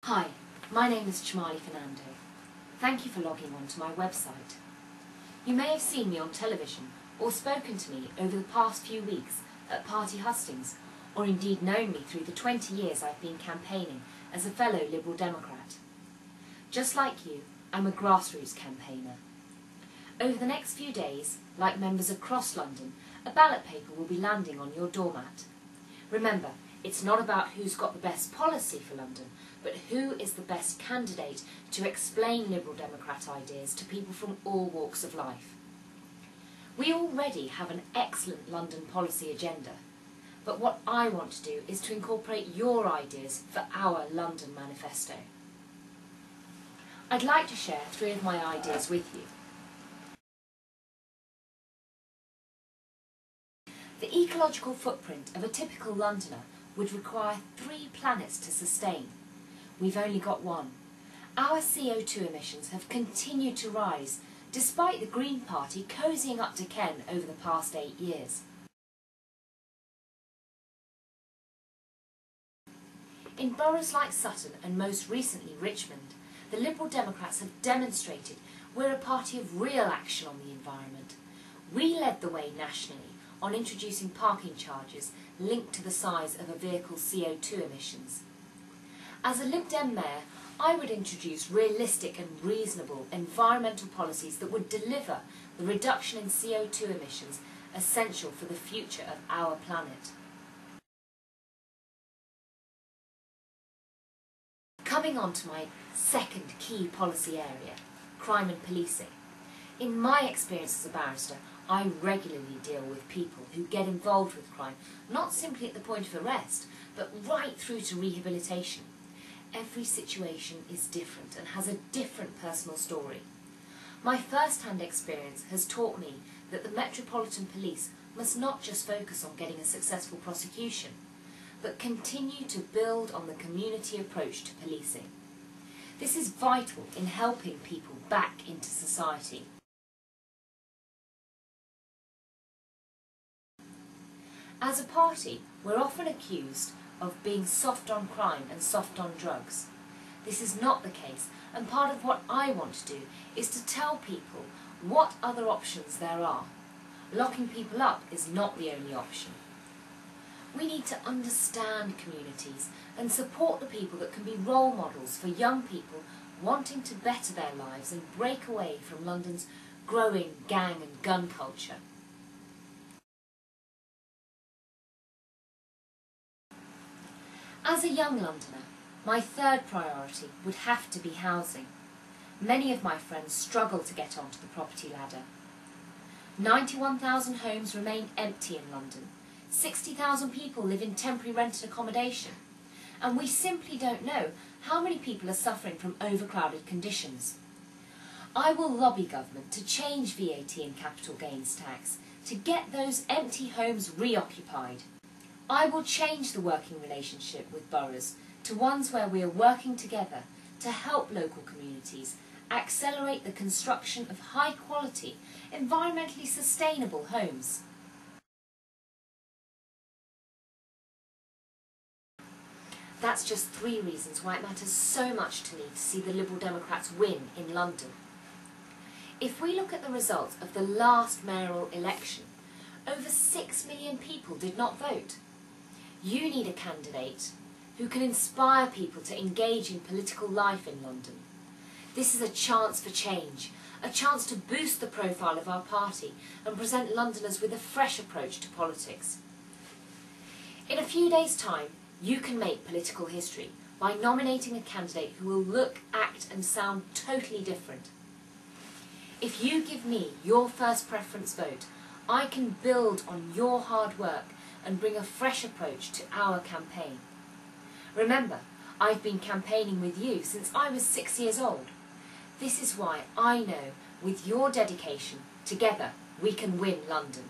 Hi, my name is Chamali Fernando. Thank you for logging on to my website. You may have seen me on television or spoken to me over the past few weeks at party hustings, or indeed known me through the 20 years I've been campaigning as a fellow Liberal Democrat. Just like you, I'm a grassroots campaigner. Over the next few days, like members across London, a ballot paper will be landing on your doormat. Remember, it's not about who's got the best policy for London, but who is the best candidate to explain Liberal Democrat ideas to people from all walks of life. We already have an excellent London policy agenda, but what I want to do is to incorporate your ideas for our London manifesto. I'd like to share 3 of my ideas with you. The ecological footprint of a typical Londoner would require 3 planets to sustain. We've only got 1. Our CO2 emissions have continued to rise, despite the Green Party cozying up to Ken over the past 8 years. In boroughs like Sutton and most recently Richmond, the Liberal Democrats have demonstrated we're a party of real action on the environment. We led the way nationally on introducing parking charges linked to the size of a vehicle's CO2 emissions. As a Lib Dem mayor, I would introduce realistic and reasonable environmental policies that would deliver the reduction in CO2 emissions essential for the future of our planet. Coming on to my second key policy area, crime and policing. In my experience as a barrister, I regularly deal with people who get involved with crime, not simply at the point of arrest, but right through to rehabilitation. Every situation is different and has a different personal story. My first-hand experience has taught me that the Metropolitan Police must not just focus on getting a successful prosecution, but continue to build on the community approach to policing. This is vital in helping people back into society. As a party, we're often accused of being soft on crime and soft on drugs. This is not the case, and part of what I want to do is to tell people what other options there are. Locking people up is not the only option. We need to understand communities and support the people that can be role models for young people wanting to better their lives and break away from London's growing gang and gun culture. As a young Londoner, my third priority would have to be housing. Many of my friends struggle to get onto the property ladder. 91,000 homes remain empty in London. 60,000 people live in temporary rented accommodation. And we simply don't know how many people are suffering from overcrowded conditions. I will lobby government to change VAT and capital gains tax to get those empty homes reoccupied. I will change the working relationship with boroughs to ones where we are working together to help local communities accelerate the construction of high-quality, environmentally sustainable homes. That's just 3 reasons why it matters so much to me to see the Liberal Democrats win in London. If we look at the results of the last mayoral election, over 6 million people did not vote. You need a candidate who can inspire people to engage in political life in London. This is a chance for change, a chance to boost the profile of our party and present Londoners with a fresh approach to politics. In a few days' time, you can make political history by nominating a candidate who will look, act and sound totally different. If you give me your first preference vote, I can build on your hard work and bring a fresh approach to our campaign. Remember, I've been campaigning with you since I was 6 years old. This is why I know, with your dedication, together we can win London.